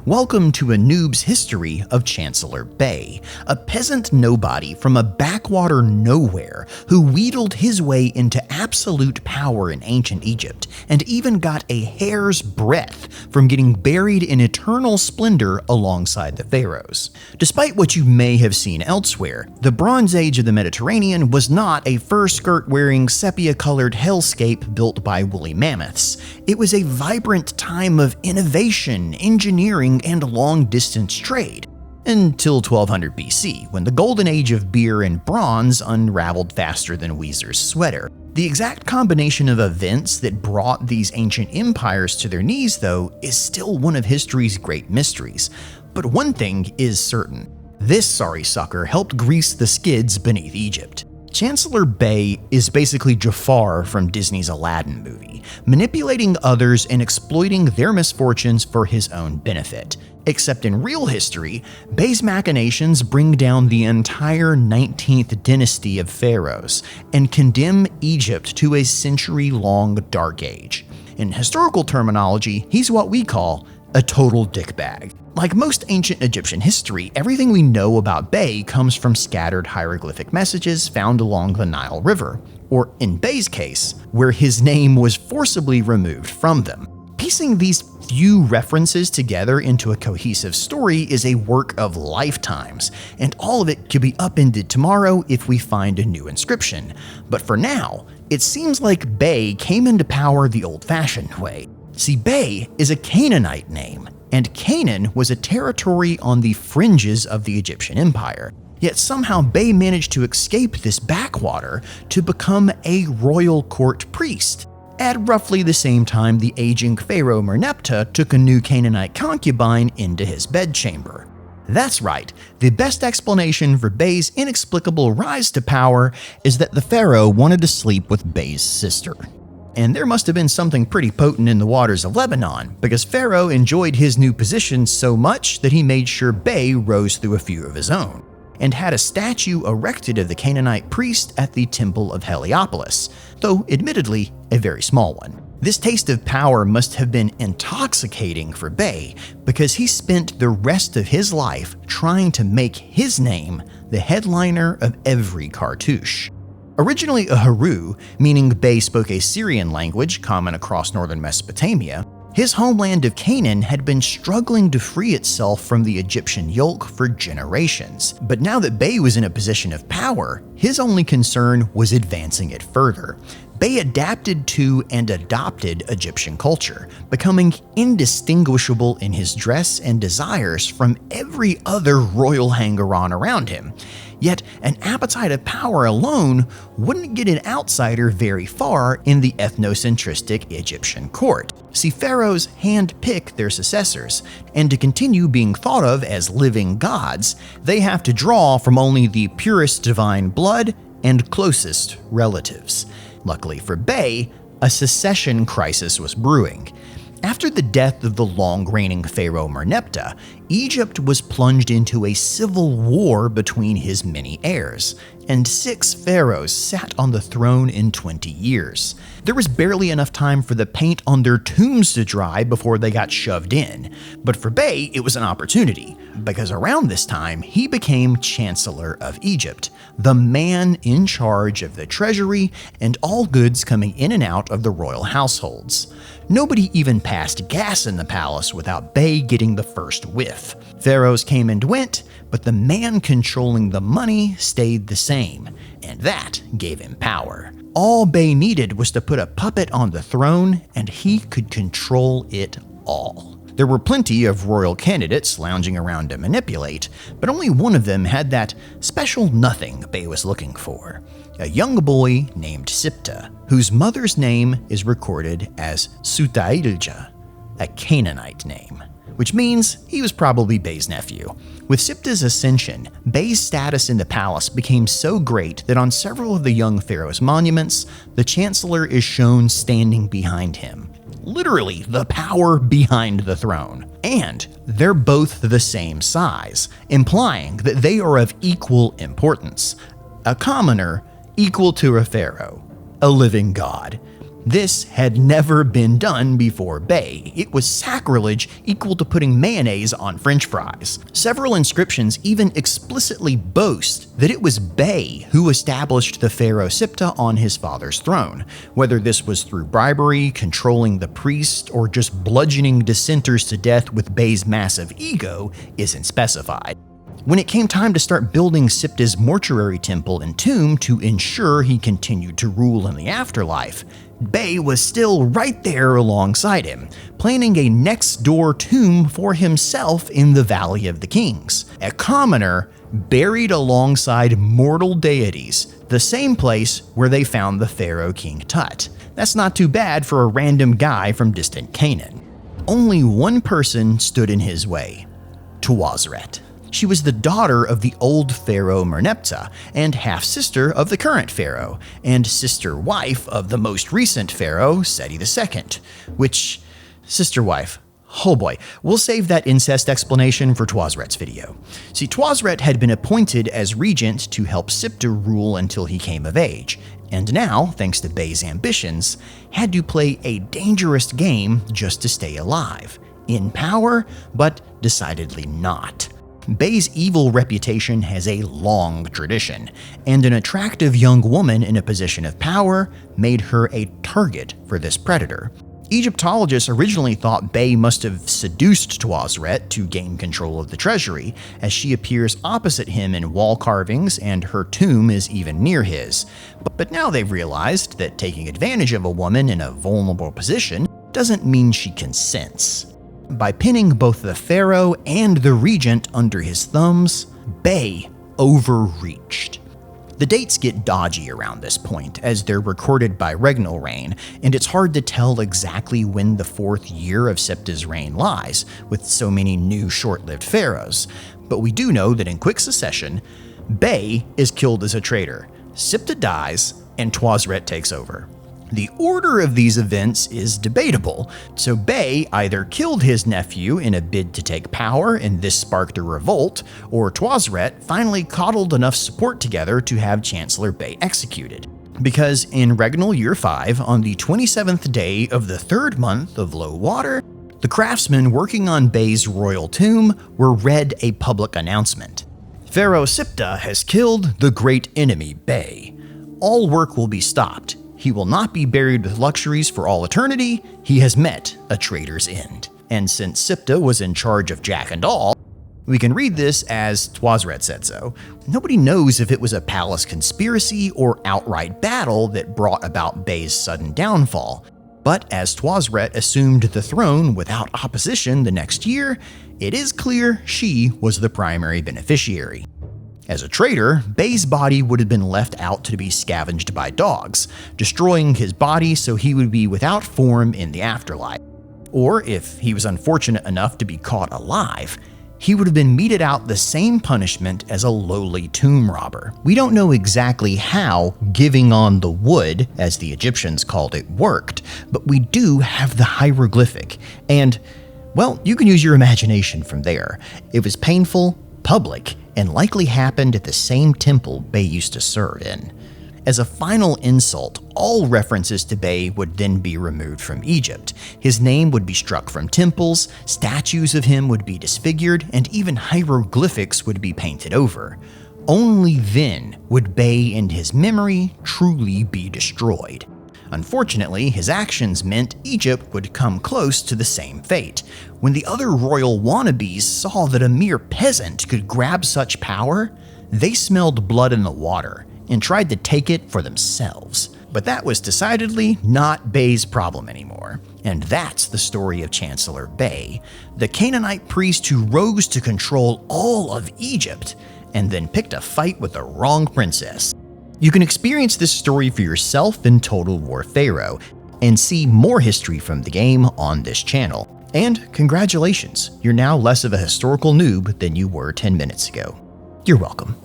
Welcome to a noob's history of Chancellor Bay, a peasant nobody from a backwater nowhere who wheedled his way into absolute power in ancient Egypt and even got a hair's breadth from getting buried in eternal splendor alongside the pharaohs. Despite what you may have seen elsewhere, the Bronze Age of the Mediterranean was not a fur-skirt-wearing, sepia-colored hellscape built by woolly mammoths. It was a vibrant time of innovation, engineering, and long-distance trade. Until 1200 BC, when the golden age of beer and bronze unraveled faster than Weezer's sweater. The exact combination of events that brought these ancient empires to their knees, though, is still one of history's great mysteries. But one thing is certain. This sorry sucker helped grease the skids beneath Egypt. Chancellor Bay is basically Jafar from Disney's Aladdin movie, manipulating others and exploiting their misfortunes for his own benefit. Except in real history, Bay's machinations bring down the entire 19th dynasty of pharaohs and condemn Egypt to a century-long dark age. In historical terminology, he's what we call a total dickbag. Like most ancient Egyptian history, everything we know about Bay comes from scattered hieroglyphic messages found along the Nile River, or in Bay's case, where his name was forcibly removed from them. Piecing these few references together into a cohesive story is a work of lifetimes, and all of it could be upended tomorrow if we find a new inscription. But for now, it seems like Bay came into power the old-fashioned way. See, Bay is a Canaanite name, and Canaan was a territory on the fringes of the Egyptian Empire. Yet somehow Bay managed to escape this backwater to become a royal court priest. At roughly the same time the aging Pharaoh Merneptah took a new Canaanite concubine into his bedchamber. That's right, the best explanation for Bay's inexplicable rise to power is that the Pharaoh wanted to sleep with Bay's sister. And there must have been something pretty potent in the waters of Lebanon, because Pharaoh enjoyed his new position so much that he made sure Bay rose through a few of his own, and had a statue erected of the Canaanite Priest at the Temple of Heliopolis, though admittedly a very small one. This taste of power must have been intoxicating for Bay, because he spent the rest of his life trying to make his name the headliner of every cartouche. Originally a Haru, meaning Bay spoke a Syrian language common across northern Mesopotamia, his homeland of Canaan had been struggling to free itself from the Egyptian yoke for generations. But now that Bay was in a position of power, his only concern was advancing it further. Bay adapted to and adopted Egyptian culture, becoming indistinguishable in his dress and desires from every other royal hanger-on around him. Yet, an appetite of power alone wouldn't get an outsider very far in the ethnocentristic Egyptian court. See, pharaohs hand-pick their successors, and to continue being thought of as living gods, they have to draw from only the purest divine blood and closest relatives. Luckily for Bay, a succession crisis was brewing. After the death of the long-reigning Pharaoh Merneptah, Egypt was plunged into a civil war between his many heirs, and 6 pharaohs sat on the throne in 20 years. There was barely enough time for the paint on their tombs to dry before they got shoved in. But for Bay, it was an opportunity, because around this time, he became Chancellor of Egypt, the man in charge of the treasury and all goods coming in and out of the royal households. Nobody even passed gas in the palace without Bay getting the first whiff. Pharaohs came and went, but the man controlling the money stayed the same, and that gave him power. All Bay needed was to put a puppet on the throne, and he could control it all. There were plenty of royal candidates lounging around to manipulate, but only one of them had that special nothing Bay was looking for. A young boy named Siptah, whose mother's name is recorded as Sutailja, a Canaanite name, which means he was probably Bay's nephew. With Siptah's ascension, Bay's status in the palace became so great that on several of the young pharaoh's monuments, the Chancellor is shown standing behind him. Literally, the power behind the throne. And they're both the same size, implying that they are of equal importance. A commoner equal to a pharaoh, a living god. This had never been done before Bay. It was sacrilege equal to putting mayonnaise on French fries. Several inscriptions even explicitly boast that it was Bay who established the Pharaoh Siptah on his father's throne. Whether this was through bribery, controlling the priest, or just bludgeoning dissenters to death with Bay's massive ego isn't specified. When it came time to start building Siptah's mortuary temple and tomb to ensure he continued to rule in the afterlife, Bay was still right there alongside him, planning a next-door tomb for himself in the Valley of the Kings, a commoner buried alongside mortal deities, the same place where they found the pharaoh King Tut. That's not too bad for a random guy from distant Canaan. Only one person stood in his way: Tuazret. She was the daughter of the old pharaoh Merneptah and half-sister of the current pharaoh, and sister-wife of the most recent pharaoh, Seti II, which... sister-wife. Oh boy, we'll save that incest explanation for Tuazret's video. See, Tuazret had been appointed as regent to help Siptah rule until he came of age, and now, thanks to Bay's ambitions, had to play a dangerous game just to stay alive. In power, but decidedly not. Bay's evil reputation has a long tradition, and an attractive young woman in a position of power made her a target for this predator. Egyptologists originally thought Bay must have seduced Tuazret to gain control of the treasury, as she appears opposite him in wall carvings and her tomb is even near his. But now they've realized that taking advantage of a woman in a vulnerable position doesn't mean she consents. By pinning both the pharaoh and the regent under his thumbs, Bay overreached. The dates get dodgy around this point, as they're recorded by regnal reign, and it's hard to tell exactly when the 4th year of Siptah's reign lies, with so many new short-lived pharaohs. But we do know that in quick succession, Bay is killed as a traitor, Siptah dies, and Tuazret takes over. The order of these events is debatable, so Bay either killed his nephew in a bid to take power and this sparked a revolt, or Tuazret finally coddled enough support together to have Chancellor Bay executed. Because in regnal year 5, on the 27th day of the 3rd month of low water, the craftsmen working on Bay's royal tomb were read a public announcement. Pharaoh Siptah has killed the great enemy Bay. All work will be stopped. He will not be buried with luxuries for all eternity. He has met a traitor's end. And since Siptah was in charge of Jack and all, we can read this as Tuazret said so. Nobody knows if it was a palace conspiracy or outright battle that brought about Bay's sudden downfall. But as Tuazret assumed the throne without opposition the next year, it is clear she was the primary beneficiary. As a traitor, Bay's body would have been left out to be scavenged by dogs, destroying his body so he would be without form in the afterlife. Or if he was unfortunate enough to be caught alive, he would have been meted out the same punishment as a lowly tomb robber. We don't know exactly how giving on the wood, as the Egyptians called it, worked, but we do have the hieroglyphic, and, well, you can use your imagination from there. It was painful, public, and likely happened at the same temple Bay used to serve in. As a final insult, all references to Bay would then be removed from Egypt. His name would be struck from temples, statues of him would be disfigured, and even hieroglyphics would be painted over. Only then would Bay and his memory truly be destroyed. Unfortunately, his actions meant Egypt would come close to the same fate. When the other royal wannabes saw that a mere peasant could grab such power, they smelled blood in the water and tried to take it for themselves. But that was decidedly not Bay's problem anymore. And that's the story of Chancellor Bay, the Canaanite priest who rose to control all of Egypt and then picked a fight with the wrong princess. You can experience this story for yourself in Total War Pharaoh, and see more history from the game on this channel. And congratulations, you're now less of a historical noob than you were 10 minutes ago. You're welcome.